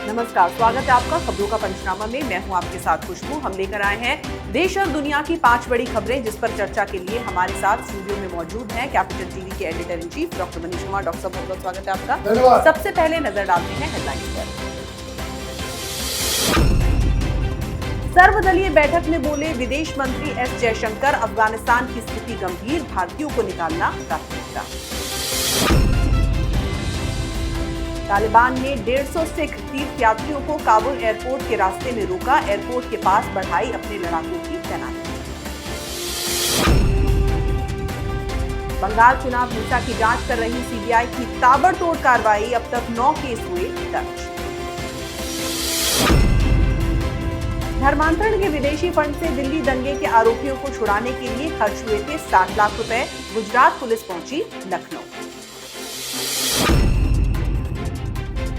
नमस्कार, स्वागत है आपका खबरों का पंचनामा में। मैं हूं आपके साथ खुशबू। हम लेकर आए हैं देश और दुनिया की 5 बड़ी खबरें, जिस पर चर्चा के लिए हमारे साथ स्टूडियो में मौजूद हैं कैपिटल टीवी के editor in chief doctor Manish Kumar. Doctor साहब, बहुत बहुत स्वागत है आपका। सबसे पहले नजर डालते हैं हेडलाइंस पर। सर्वदलीय बैठक में बोले विदेश मंत्री एस जयशंकर, अफगानिस्तान की स्थिति गंभीर, भारतीयों को निकालना प्राथमिकता। तालिबान ने 150 सिख तीर्थयात्रियों को काबुल एयरपोर्ट के रास्ते में रोका, एयरपोर्ट के पास बढ़ाई अपने लड़ाकों की तैनाती। बंगाल चुनाव हिंसा की जांच कर रही सीबीआई की ताबड़तोड़ कार्रवाई, अब तक 9 केस हुए दर्ज। धर्मांतरण के विदेशी फंड से दिल्ली दंगे के आरोपियों को छुड़ाने के लिए खर्च हुए थे 60 लाख रुपए, गुजरात पुलिस पहुंची लखनऊ।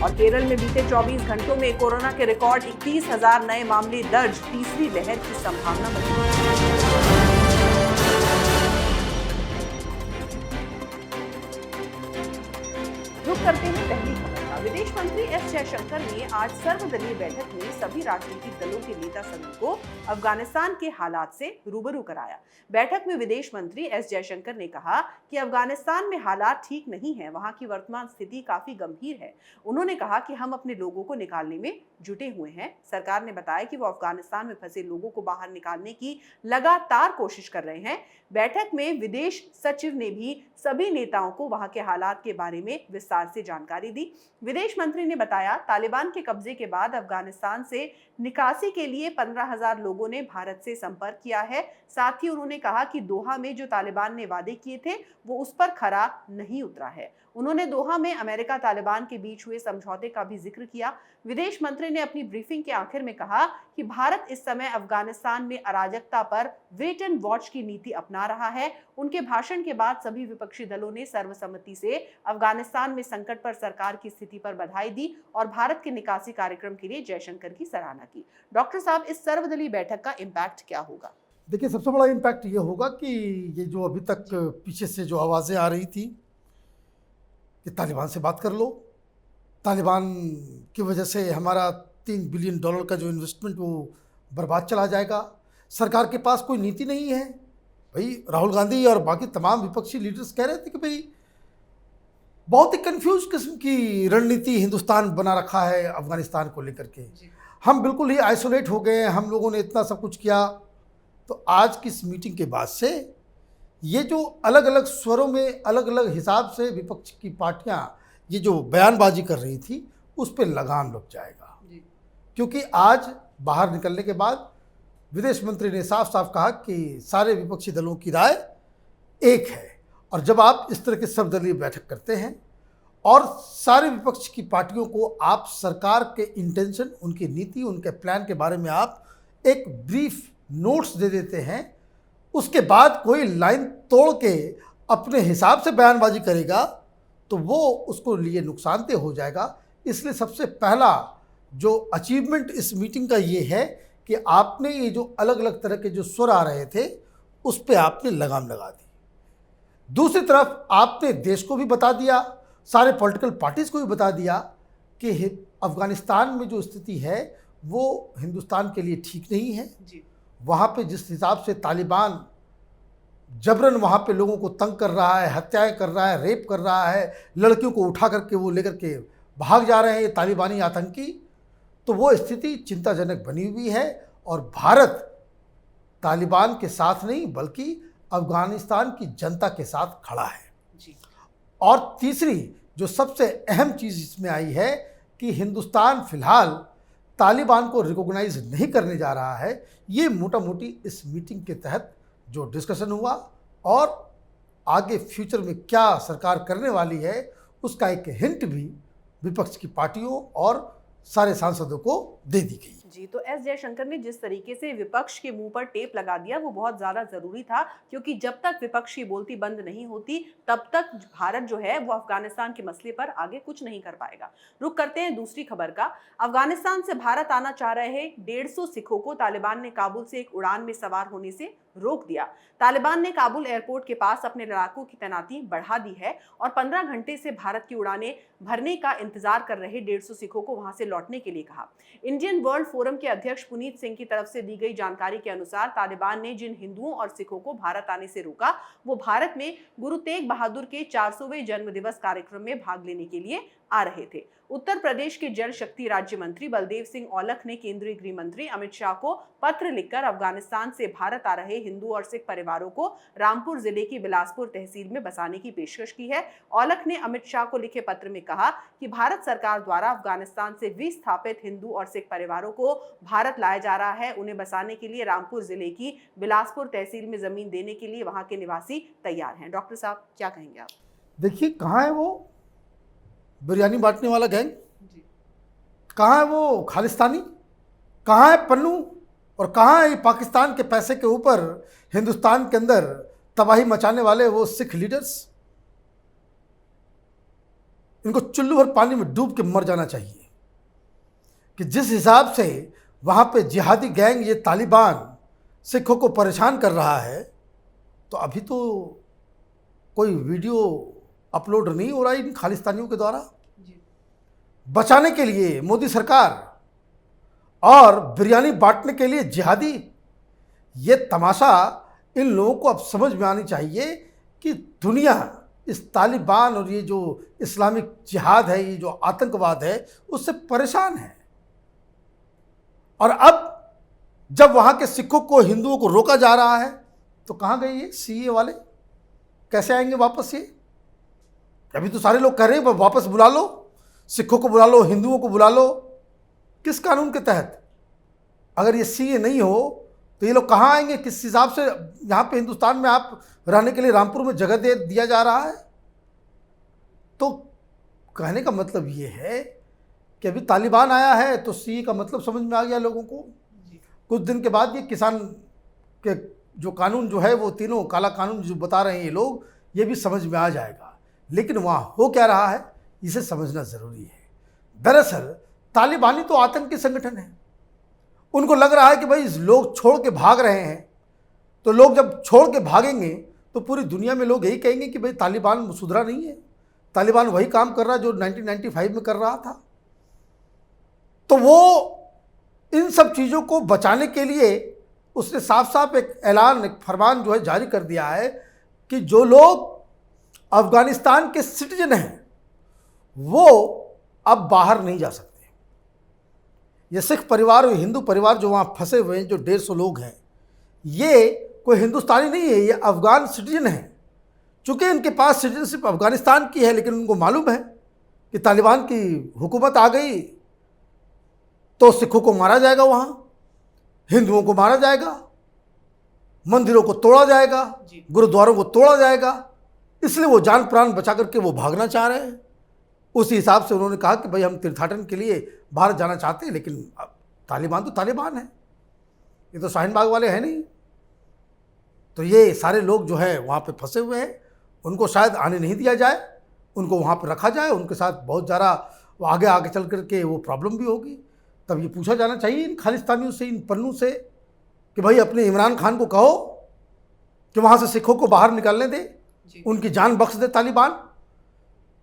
और केरल में बीते 24 घंटों में कोरोना के रिकॉर्ड 21,000 नए मामले दर्ज, तीसरी लहर की संभावना बनी। रुक करते हैं पहली खबर का। विदेश मंत्री एस जयशंकर ने आज सर्वदलीय बैठक में सभी राजनीतिक दलों के नेता समूह को अफगानिस्तान के हालात से रूबरू कराया। बैठक में विदेश मंत्री एस जयशंकर ने कहा कि अफगानिस्तान में हालात ठीक नहीं है, वहां की वर्तमान स्थिति काफी गंभीर है। उन्होंने कहा कि हम अपने लोगों को निकालने में जुटे हुए हैं। सरकार ने बताया कि वो अफगानिस्तान में फंसे लोगों को बाहर निकालने की लगातार कोशिश कर रहे हैं। बैठक में विदेश सचिव ने भी सभी नेताओं को वहां के हालात के बारे में विस्तार से जानकारी दी। विदेश मंत्री ने बताया, तालिबान के कब्जे के बाद अफगानिस्तान से निकासी के लिए 15,000 लोगों ने भारत से संपर्क किया है। साथ ही उन्होंने कहा कि दोहा में जो तालिबान ने वादे किए थे वो उस पर खरा नहीं उतरा है। उन्होंने दोहा में अमेरिका तालिबान के बीच हुए समझौते का भी जिक्र किया। विदेश मंत्री ने अपनी ब्रीफिंग के आखिर में कहा कि भारत इस समय अफगानिस्तान में अराजकता पर वेट एंड वॉच की नीति अपना रहा है। उनके भाषण के बाद सभी विपक्षी दलों ने सर्वसम्मति से अफगानिस्तान में संकट पर सरकार की स्थिति पर बधाई दी और भारत के निकासी कार्यक्रम के लिए जयशंकर की सराहना की। डॉक्टर साहब, इस सर्वदलीय बैठक का इम्पैक्ट क्या होगा? देखिए, सबसे बड़ा इम्पैक्ट ये होगा कि ये जो अभी तक पीछे से जो आवाज़ें आ रही थी कि तालिबान से बात कर लो, तालिबान की वजह से हमारा $3 बिलियन का जो इन्वेस्टमेंट वो बर्बाद चला जाएगा, सरकार के पास कोई नीति नहीं है। भाई राहुल गांधी और बाकी तमाम विपक्षी लीडर्स कह रहे थे कि भाई बहुत ही कंफ्यूज किस्म की रणनीति हिंदुस्तान बना रखा है अफगानिस्तान को लेकर के, हम बिल्कुल ही आइसोलेट हो गए, हम लोगों ने इतना सब कुछ किया। तो आज की इस मीटिंग के बाद से ये जो अलग अलग स्वरों में अलग अलग हिसाब से विपक्ष की पार्टियां ये जो बयानबाजी कर रही थी उस पर लगाम लग जाएगा। क्योंकि आज बाहर निकलने के बाद विदेश मंत्री ने साफ साफ कहा कि सारे विपक्षी दलों की राय एक है। और जब आप इस तरह की सर्वदलीय बैठक करते हैं और सारे विपक्ष की पार्टियों को आप सरकार के इंटेंशन, उनकी नीति, उनके प्लान के बारे में आप एक ब्रीफ नोट्स दे देते हैं, उसके बाद कोई लाइन तोड़ के अपने हिसाब से बयानबाजी करेगा तो वो उसको लिए नुकसानदेह हो जाएगा। इसलिए सबसे पहला जो अचीवमेंट इस मीटिंग का ये है कि आपने ये जो अलग अलग तरह के जो स्वर आ रहे थे उस पर आपने लगाम लगा दी। दूसरी तरफ आपने देश को भी बता दिया, सारे पॉलिटिकल पार्टीज़ को भी बता दिया कि अफगानिस्तान में जो स्थिति है वो हिंदुस्तान के लिए ठीक नहीं है। वहाँ पे जिस हिसाब से तालिबान जबरन वहाँ पे लोगों को तंग कर रहा है, हत्याएं कर रहा है, रेप कर रहा है, लड़कियों को उठा करके वो लेकर के भाग जा रहे हैं तालिबानी आतंकी, तो वो स्थिति चिंताजनक बनी हुई है। और भारत तालिबान के साथ नहीं बल्कि अफगानिस्तान की जनता के साथ खड़ा है। और तीसरी जो सबसे अहम चीज़ इसमें आई है कि हिंदुस्तान फिलहाल तालिबान को रिकॉग्नाइज नहीं करने जा रहा है। ये मोटा मोटी इस मीटिंग के तहत जो डिस्कशन हुआ और आगे फ्यूचर में क्या सरकार करने वाली है उसका एक हिंट भी विपक्ष की पार्टियों और सारे सांसदों को दे दी गई। जी, तो एस जयशंकर ने जिस तरीके से विपक्ष के मुंह पर टेप लगा दिया वो बहुत ज्यादा जरूरी था, क्योंकि जब तक विपक्ष की बोलती बंद नहीं होती तब तक भारत जो है वो अफगानिस्तान के मसले पर आगे कुछ नहीं कर पाएगा। रुक करते हैं दूसरी खबर का। अफगानिस्तान से भारत आना चाह रहे 150 सिखों को तालिबान ने काबुल से एक उड़ान में सवार होने से रोक दिया। तालिबान ने काबुल एयरपोर्ट के पास अपने लड़ाकों की तैनाती बढ़ा दी है और 15 घंटे से भारत की उड़ानें भरने का इंतजार कर रहे 150 सिखों को वहां से लौटने के लिए कहा। इंडियन वर्ल्ड फोरम के अध्यक्ष पुनीत सिंह की तरफ से दी गई जानकारी के अनुसार तालिबान ने जिन हिंदुओं और सिखों को भारत आने से रोका वो भारत में गुरु तेग बहादुर के 400वें जन्म दिवस कार्यक्रम में भाग लेने के लिए आ रहे थे। उत्तर प्रदेश के जल शक्ति राज्य मंत्री बलदेव सिंह औलख ने केंद्रीय गृह मंत्री अमित शाह को पत्र लिखकर अफगानिस्तान से भारत आ रहे हिंदू और सिख परिवारों को रामपुर जिले की बिलासपुर तहसील में बसाने की पेशकश की है। औलख ने अमित शाह को लिखे पत्र में कहा कि भारत सरकार द्वारा अफगानिस्तान से विस्थापित हिंदू और सिख परिवारों को भारत लाया जा रहा है। उन्हें बसाने के लिए रामपुर जिले की बिलासपुर तहसील में जमीन देने के लिए वहां के निवासी तैयार हैं। डॉक्टर साहब क्या कहेंगे आप? देखिए, कहाँ है वो बिरयानी बांटने वाला गैंग? कहाँ है वो खालिस्तानी? कहाँ है पन्नू? और कहाँ है ये पाकिस्तान के पैसे के ऊपर हिंदुस्तान के अंदर तबाही मचाने वाले वो सिख लीडर्स? इनको चुल्लू भर पानी में डूब के मर जाना चाहिए कि जिस हिसाब से वहाँ पे जिहादी गैंग ये तालिबान सिखों को परेशान कर रहा है, तो अभी तो कोई वीडियो अपलोड नहीं हो रहा इन खालिस्तानियों के द्वारा। बचाने के लिए मोदी सरकार और बिरयानी बांटने के लिए जिहादी। ये तमाशा इन लोगों को अब समझ में आनी चाहिए कि दुनिया इस तालिबान और ये जो इस्लामिक जिहाद है, ये जो आतंकवाद है, उससे परेशान है। और अब जब वहाँ के सिखों को, हिंदुओं को रोका जा रहा है, तो कहाँ गए ये सीए वाले? कैसे आएंगे वापस ये? अभी तो सारे लोग कह रहे हैं वापस बुला लो, सिखों को बुला लो, हिंदुओं को बुला लो। किस कानून के तहत? अगर ये सीए नहीं हो तो ये लोग कहाँ आएंगे? किस हिसाब से यहाँ पे हिंदुस्तान में आप रहने के लिए रामपुर में जगह दे दिया जा रहा है? तो कहने का मतलब ये है कि अभी तालिबान आया है तो सीए का मतलब समझ में आ गया लोगों को। कुछ दिन के बाद ये किसान के जो कानून जो है वो तीनों काला कानून जो बता रहे हैं ये लोग, ये भी समझ में आ जाएगा। लेकिन वहाँ हो क्या रहा है इसे समझना ज़रूरी है। दरअसल तालिबानी तो आतंकी संगठन है। उनको लग रहा है कि भाई लोग छोड़ के भाग रहे हैं, तो लोग जब छोड़ के भागेंगे तो पूरी दुनिया में लोग यही कहेंगे कि भाई तालिबान सुधरा नहीं है, तालिबान वही काम कर रहा है जो 1995 में कर रहा था। तो वो इन सब चीज़ों को बचाने के लिए उसने साफ साफ एक ऐलान, एक फरमान जो है जारी कर दिया है कि जो लोग अफगानिस्तान के सिटीजन हैं वो अब बाहर नहीं जा सकते। ये सिख परिवार और हिंदू परिवार जो वहाँ फंसे हुए हैं, जो 150 लोग हैं, ये कोई हिंदुस्तानी नहीं है, ये अफगान सिटीजन हैं। चूँकि इनके पास सिटीजनशिप अफगानिस्तान की है, लेकिन उनको मालूम है कि तालिबान की हुकूमत आ गई तो सिखों को मारा जाएगा, वहाँ हिंदुओं को मारा जाएगा, मंदिरों को तोड़ा जाएगा, गुरुद्वारों को तोड़ा जाएगा। इसलिए वो जान प्राण बचा करके वो भागना चाह रहे हैं। उसी हिसाब से उन्होंने कहा कि भाई हम तीर्थाटन के लिए भारत जाना चाहते हैं, लेकिन अब तालिबान तो तालिबान है, ये तो शाहीन बाग वाले हैं नहीं। तो ये सारे लोग जो है वहाँ पे फंसे हुए हैं, उनको शायद आने नहीं दिया जाए, उनको वहाँ पर रखा जाए। उनके साथ बहुत ज़्यादा आगे आगे चल करके वो प्रॉब्लम भी होगी। तब ये पूछा जाना चाहिए इन खालिस्तानियों से, इन पन्नू से, कि भाई अपने इमरान खान को कहो कि वहाँ से सिखों को बाहर निकालने दे, उनकी जान बख्श दे तालिबान।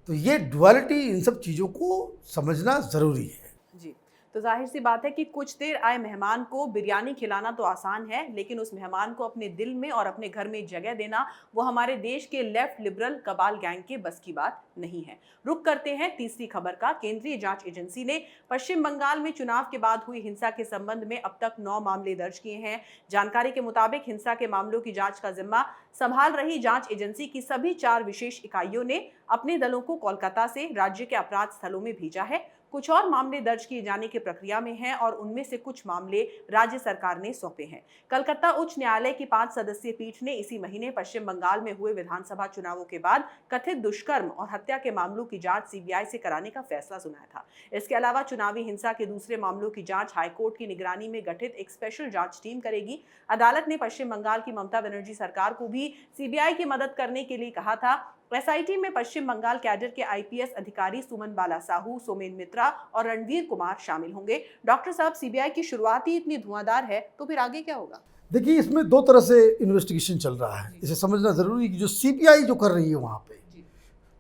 तो ये डुअलिटी, इन सब चीज़ों को समझना ज़रूरी है। जी, तो जाहिर सी बात है कि कुछ देर आए मेहमान को बिरयानी खिलाना तो आसान है, लेकिन उस मेहमान को अपने दिल में और अपने घर में जगह देना वो हमारे देश के लेफ्ट लिबरल कबाल गैंग के बस की बात नहीं है। रुक करते हैं तीसरी खबर का। केंद्रीय जांच एजेंसी ने पश्चिम बंगाल में चुनाव के बाद हुई हिंसा के संबंध में अब तक 9 मामले दर्ज किए हैं। जानकारी के मुताबिक हिंसा के मामलों की जांच का जिम्मा संभाल रही जांच एजेंसी की सभी 4 विशेष इकाइयों ने अपने दलों को कोलकाता से राज्य के अपराध स्थलों में भेजा है। कुछ और मामले दर्ज किए जाने की प्रक्रिया में हैं और उनमें से कुछ मामले राज्य सरकार ने सौंपे हैं। कलकत्ता उच्च न्यायालय की 5 सदस्यीय पीठ ने इसी महीने पश्चिम बंगाल में हुए विधानसभा चुनावों के बाद कथित दुष्कर्म और हत्या के मामलों की जांच सीबीआई से कराने का फैसला सुनाया था। इसके अलावा चुनावी हिंसा के दूसरे मामलों की जांच हाईकोर्ट की निगरानी में गठित एक स्पेशल जांच टीम करेगी। अदालत ने पश्चिम बंगाल की ममता बनर्जी सरकार को भी सीबीआई की मदद करने के लिए कहा था। एसआईटी में पश्चिम बंगाल कैडर के आईपीएस अधिकारी सुमन बाला साहू, सोमेन मित्रा और रणवीर कुमार शामिल होंगे। डॉक्टर साहब, सीबीआई की शुरुआत ही इतनी धुआंधार है तो फिर आगे क्या होगा? देखिए, इसमें दो तरह से इन्वेस्टिगेशन चल रहा है। इसे समझना जरूरी है कि जो सीबीआई जो कर रही है वहाँ पे,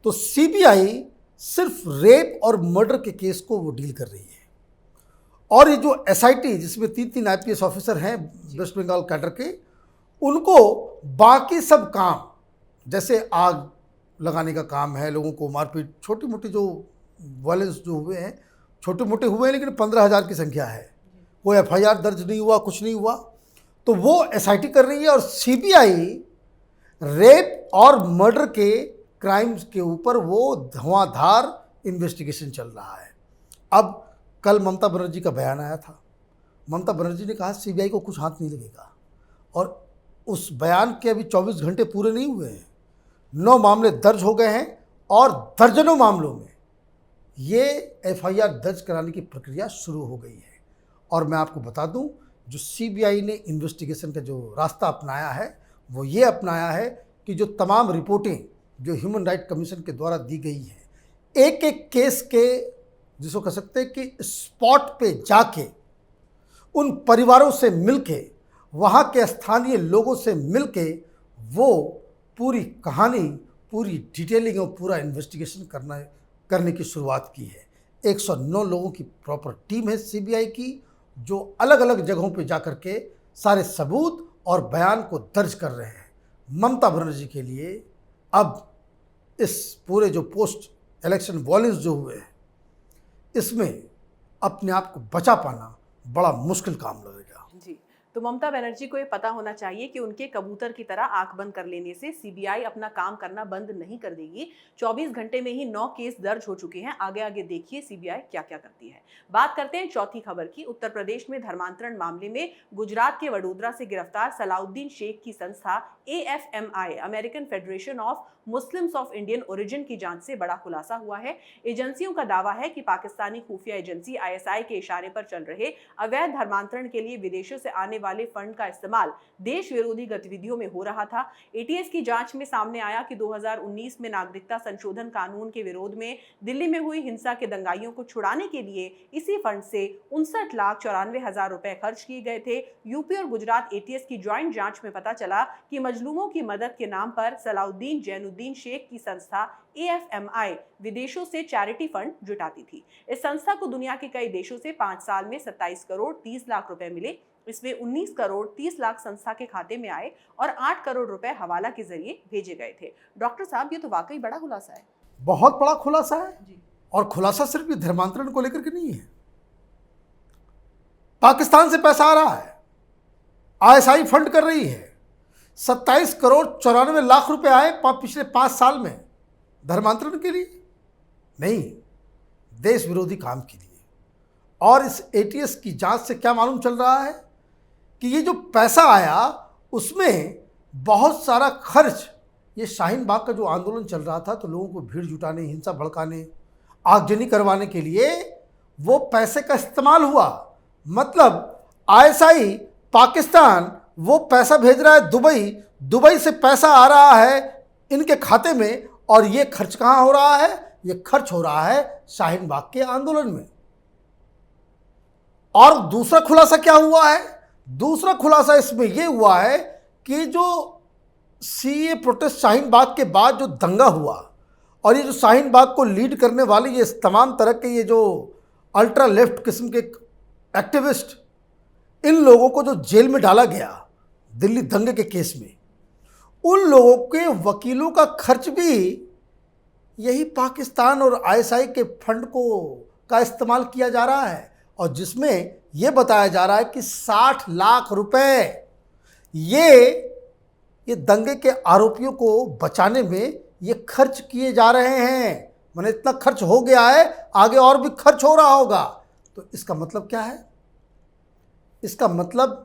तो सीबीआई सिर्फ रेप और मर्डर के केस को वो डील कर रही है, और ये जो एसआईटी जिसमें 3 आईपीएस ऑफिसर हैं वेस्ट बंगाल कैडर के, उनको बाकी सब काम जैसे आग लगाने का काम है, लोगों को मारपीट, छोटी मोटी जो वायलेंस जो हुए हैं, छोटे मोटे हुए हैं, लेकिन 15,000 की संख्या है, कोई एफआईआर दर्ज नहीं हुआ, कुछ नहीं हुआ, तो वो एसआईटी कर रही है। और सीबीआई रेप और मर्डर के क्राइम्स के ऊपर वो धुआंधार इन्वेस्टिगेशन चल रहा है। अब कल ममता बनर्जी का बयान आया था। ममता बनर्जी ने कहा सीबीआई को कुछ हाथ नहीं लगेगा, और उस बयान के अभी 24 घंटे पूरे नहीं हुए हैं, 9 मामले दर्ज हो गए हैं और दर्जनों मामलों में ये एफआईआर दर्ज कराने की प्रक्रिया शुरू हो गई है। और मैं आपको बता दूं, जो सीबीआई ने इन्वेस्टिगेशन का जो रास्ता अपनाया है वो ये अपनाया है कि जो तमाम रिपोर्टें जो ह्यूमन राइट कमीशन के द्वारा दी गई हैं, एक एक केस के, जिसको कह सकते हैं कि स्पॉट पे जाके उन परिवारों से मिलके, वहाँ के स्थानीय लोगों से मिलके वो पूरी कहानी, पूरी डिटेलिंग और पूरा इन्वेस्टिगेशन करने की शुरुआत की है। 109 लोगों की प्रॉपर टीम है सीबीआई की, जो अलग अलग जगहों पे जाकर के सारे सबूत और बयान को दर्ज कर रहे हैं। ममता बनर्जी के लिए अब इस पूरे जो पोस्ट इलेक्शन वॉयलेंस जो हुए हैं, इसमें अपने आप को बचा पाना बड़ा मुश्किल काम लगेगा। जी, तो ममता बनर्जी को ये पता होना चाहिए कि उनके कबूतर की तरह आंख बंद कर लेने से सीबीआई अपना काम करना बंद नहीं कर देगी। 24 घंटे में ही 9 केस दर्ज हो चुके हैं। आगे आगे देखिए सीबीआई क्या क्या करती है। बात करते हैं चौथी खबर की। उत्तर प्रदेश में धर्मांतरण मामले में गुजरात के वडोदरा से गिरफ्तार सलाउद्दीन शेख की संस्था AFMI, American federation of Muslims of Indian origin की जांच से बड़ा खुलासा हुआ है। एजेंसियों का दावा है कि पाकिस्तानी खुफिया एजेंसी ISI के इशारे पर चल रहे अवैध धर्मांतरण के लिए विदेशों से आने वाले फंड का इस्तेमाल देश विरोधी गतिविधियों में हो रहा था। ATS की जांच में सामने आया कि 2019 में नागरिकता संशोधन कानून के विरोध में दिल्ली में हुई हिंसा के दंगाइयों को छुड़ाने के लिए इसी फंड से 59,94,000 रुपए खर्च किए गए थे। यूपी और गुजरात ATS की ज्वाइंट जांच में पता चला कि मजलूमों की मदद के नाम पर सलाउद्दीन जैनुद्दीन शेख की संस्था AFMI विदेशों से चैरिटी फंड जुटाती थी। इस संस्था को दुनिया के कई देशों से 5 साल में 27 करोड़ 30 लाख रुपए मिले। इसमें 19 करोड़ 30 लाख संस्था के खाते में आए और 8 करोड़ रुपए हवाला के जरिए भेजे गए थे। डॉक्टर साहब, ये तो वाकई बड़ा खुलासा है। बहुत बड़ा खुलासा है जी। और खुलासा सिर्फ ये धर्मांतरण को लेकर के नहीं है। पाकिस्तान से पैसा आ रहा है, ISI फंड कर रही है। 27 करोड़ 94 लाख रुपए आए पिछले 5 साल में धर्मांतरण के लिए नहीं, देश विरोधी काम के लिए। और इस ATS की जांच से क्या मालूम चल रहा है कि ये जो पैसा आया उसमें बहुत सारा खर्च, ये शाहीन बाग का जो आंदोलन चल रहा था, तो लोगों को भीड़ जुटाने, हिंसा भड़काने, आगजनी करवाने के लिए वो पैसे का इस्तेमाल हुआ। मतलब ISI पाकिस्तान वो पैसा भेज रहा है दुबई से पैसा आ रहा है इनके खाते में, और ये खर्च कहाँ हो रहा है? ये खर्च हो रहा है शाहीन बाग के आंदोलन में। और दूसरा खुलासा क्या हुआ है? दूसरा खुलासा इसमें यह हुआ है कि जो CA प्रोटेस्ट शाहीन बाग के बाद जो दंगा हुआ, और ये जो शाहीन बाग को लीड करने वाले ये तमाम तरह के ये जो अल्ट्रा लेफ्ट किस्म के एक्टिविस्ट, इन लोगों को जो जेल में डाला गया दिल्ली दंगे के केस में, उन लोगों के वकीलों का खर्च भी यही पाकिस्तान और ISI के फंड का इस्तेमाल किया जा रहा है। और जिसमें यह बताया जा रहा है कि 60 लाख रुपए ये दंगे के आरोपियों को बचाने में ये खर्च किए जा रहे हैं। मैंने इतना खर्च हो गया है, आगे और भी खर्च हो रहा होगा। तो इसका मतलब क्या है? इसका मतलब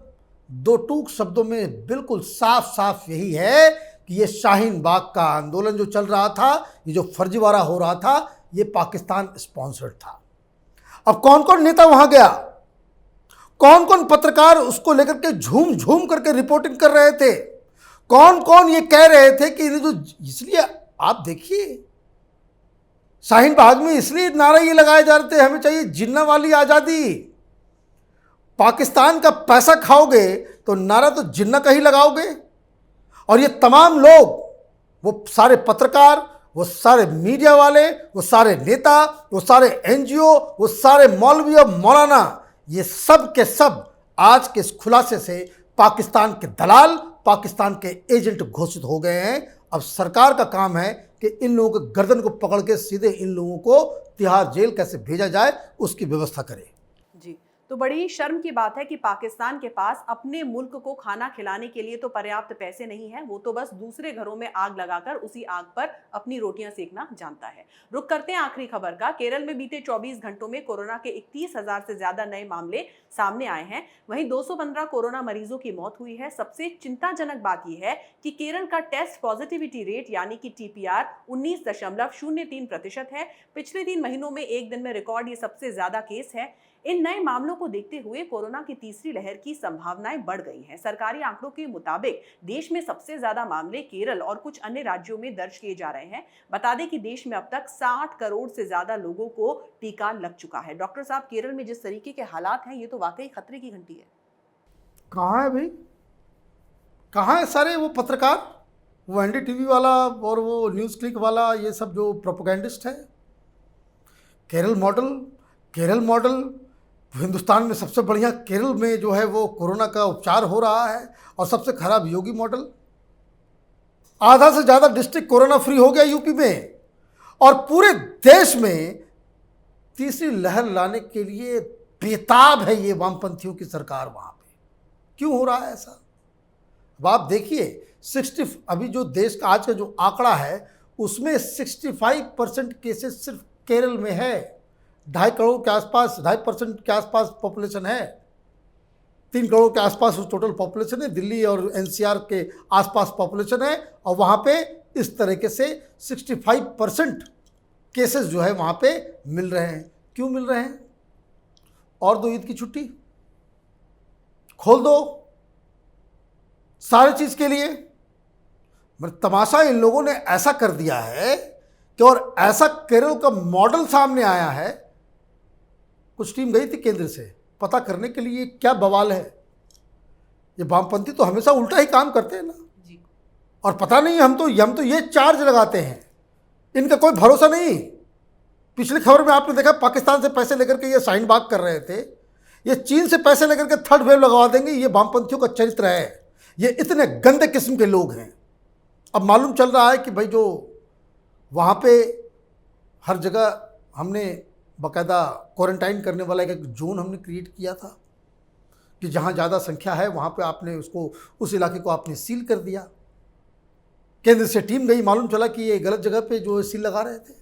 दो टूक शब्दों में बिल्कुल साफ साफ यही है कि ये शाहीन बाग का आंदोलन जो चल रहा था, ये जो फर्जीवाड़ा हो रहा था, ये पाकिस्तान स्पॉन्सर्ड था। अब कौन कौन नेता वहां गया, कौन कौन पत्रकार उसको लेकर के झूम झूम करके रिपोर्टिंग कर रहे थे, कौन कौन ये कह रहे थे कि जो, इसलिए आप देखिए शाहीन बाग में इसलिए नारे ये लगाए जा रहे थे, हमें चाहिए जिन्ना वाली आज़ादी। पाकिस्तान का पैसा खाओगे तो नारा तो जिन्ना का ही लगाओगे। और ये तमाम लोग, वो सारे पत्रकार, वो सारे मीडिया वाले, वो सारे नेता, वो सारे एनजीओ, वो सारे मौलवी और मौलाना, ये सब के सब आज के इस खुलासे से पाकिस्तान के दलाल, पाकिस्तान के एजेंट घोषित हो गए हैं। अब सरकार का काम है कि इन लोगों के गर्दन को पकड़ के सीधे इन लोगों को तिहाड़ जेल कैसे भेजा जाए उसकी व्यवस्था करे। जी, तो बड़ी शर्म की बात है कि पाकिस्तान के पास अपने मुल्क को खाना खिलाने के लिए तो पर्याप्त पैसे नहीं है, वो तो बस दूसरे घरों में आग लगाकर उसी आग पर अपनी रोटियां सेकना जानता है। रुक करते हैं आखिरी खबर का। केरल में बीते 24 घंटों में कोरोना के 31,000 से ज्यादा नए मामले सामने आए हैं। वहीं 215 कोरोना मरीजों की मौत हुई है। सबसे चिंताजनक बात यह है कि केरल का टेस्ट पॉजिटिविटी रेट यानी कि TPR 19.03% है। पिछले 3 महीनों में एक दिन में रिकॉर्ड ये सबसे ज्यादा केस है। इन नए मामलों को देखते हुए कोरोना की तीसरी लहर की संभावनाएं बढ़ गई हैं। सरकारी आंकड़ों के मुताबिक देश में सबसे ज्यादा मामले केरल और कुछ अन्य राज्यों में दर्ज किए जा रहे हैं। बता दें कि देश में अब तक 60 करोड़ से ज्यादा लोगों को टीका लग चुका है। डॉक्टर साहब, केरल में जिस तरीके के हालात हैं, ये तो वाकई खतरे की घंटी है। कहाँ है भाई, कहाँ है सारे वो पत्रकार, वो NDTV वाला और वो न्यूज़ क्लिक वाला, ये सब जो प्रोपेगेंडिस्ट है। केरल मॉडल हिंदुस्तान में सबसे बढ़िया केरल में जो है वो कोरोना का उपचार हो रहा है, और सबसे खराब योगी मॉडल। आधा से ज़्यादा डिस्ट्रिक्ट कोरोना फ्री हो गया यूपी में, और पूरे देश में तीसरी लहर लाने के लिए बेताब है ये वामपंथियों की सरकार वहाँ पे। क्यों हो रहा है ऐसा? अब आप देखिए, अभी जो देश का आज का जो आंकड़ा है उसमें 65% केसेस सिर्फ केरल में है। 2.5 करोड़ के आसपास, 2.5% के आसपास पॉपुलेशन है। 3 करोड़ के आसपास टोटल पॉपुलेशन है। दिल्ली और NCR के आसपास पॉपुलेशन है, और वहाँ पे इस तरीके से 65% केसेस जो है वहाँ पे मिल रहे हैं। क्यों मिल रहे हैं? और 2 ईद की छुट्टी खोल दो सारी चीज़ के लिए। मतलब तमाशा इन लोगों ने ऐसा कर दिया है कि, और ऐसा केरल का मॉडल सामने आया है। कुछ टीम गई थी केंद्र से पता करने के लिए क्या बवाल है। ये वामपंथी तो हमेशा उल्टा ही काम करते हैं ना जी। और पता नहीं, हम तो ये चार्ज लगाते हैं, इनका कोई भरोसा नहीं। पिछली खबर में आपने देखा, पाकिस्तान से पैसे लेकर के ये शाहीन बाग कर रहे थे, ये चीन से पैसे लेकर के थर्ड वेव लगवा देंगे। ये वामपंथियों का चरित्र है। ये इतने गंदे किस्म के लोग हैं। अब मालूम चल रहा है कि भाई जो वहाँ पे हर जगह हमने बाकायदा क्वारंटाइन करने वाला एक जोन हमने क्रिएट किया था कि जहाँ ज़्यादा संख्या है वहाँ पे आपने उस इलाके को आपने सील कर दिया। केंद्र से टीम गई, मालूम चला कि ये गलत जगह पे जो सील लगा रहे थे।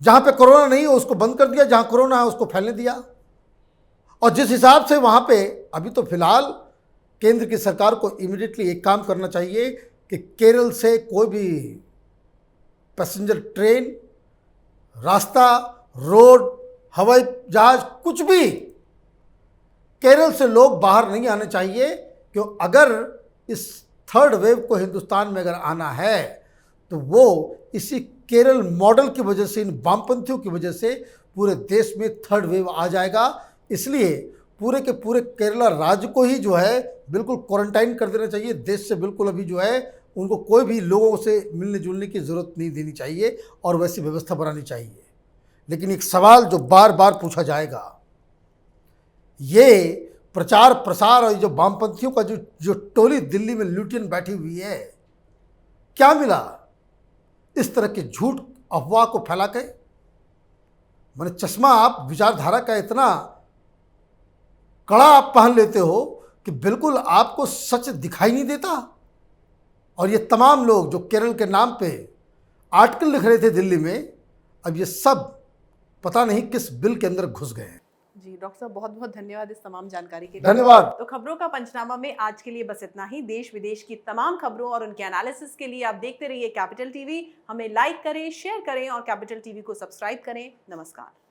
जहाँ पे कोरोना नहीं है उसको बंद कर दिया, जहाँ कोरोना है उसको फैलने दिया। और जिस हिसाब से वहाँ पे अभी तो फिलहाल केंद्र की सरकार को इमीडिएटली एक काम करना चाहिए कि केरल से कोई भी पैसेंजर ट्रेन, रास्ता, रोड, हवाई जहाज, कुछ भी केरल से लोग बाहर नहीं आने चाहिए। क्यों? अगर इस थर्ड वेव को हिंदुस्तान में अगर आना है तो वो इसी केरल मॉडल की वजह से, इन वामपंथियों की वजह से पूरे देश में थर्ड वेव आ जाएगा। इसलिए पूरे के पूरे केरला राज्य को ही जो है बिल्कुल क्वारंटाइन कर देना चाहिए। देश से बिल्कुल अभी जो है उनको कोई भी लोगों से मिलने जुलने की ज़रूरत नहीं देनी चाहिए और वैसी व्यवस्था बनानी चाहिए। लेकिन एक सवाल जो बार बार पूछा जाएगा, ये प्रचार प्रसार और जो वामपंथियों का जो टोली दिल्ली में लुटियन बैठी हुई है, क्या मिला इस तरह के झूठ अफवाह को फैला के? मैंने चश्मा आप विचारधारा का इतना कड़ा आप पहन लेते हो कि बिल्कुल आपको सच दिखाई नहीं देता। और ये तमाम लोग जो केरल के नाम पे आर्टिकल लिख रहे थे दिल्ली में, अब ये सब पता नहीं किस बिल के अंदर घुस गए हैं। जी डॉक्टर साहब, बहुत बहुत धन्यवाद इस तमाम जानकारी के लिए। धन्यवाद। तो खबरों का पंचनामा में आज के लिए बस इतना ही। देश विदेश की तमाम खबरों और उनके एनालिसिस के लिए आप देखते रहिए कैपिटल टीवी। हमें लाइक करें, शेयर करें और कैपिटल टीवी को सब्सक्राइब करें। नमस्कार।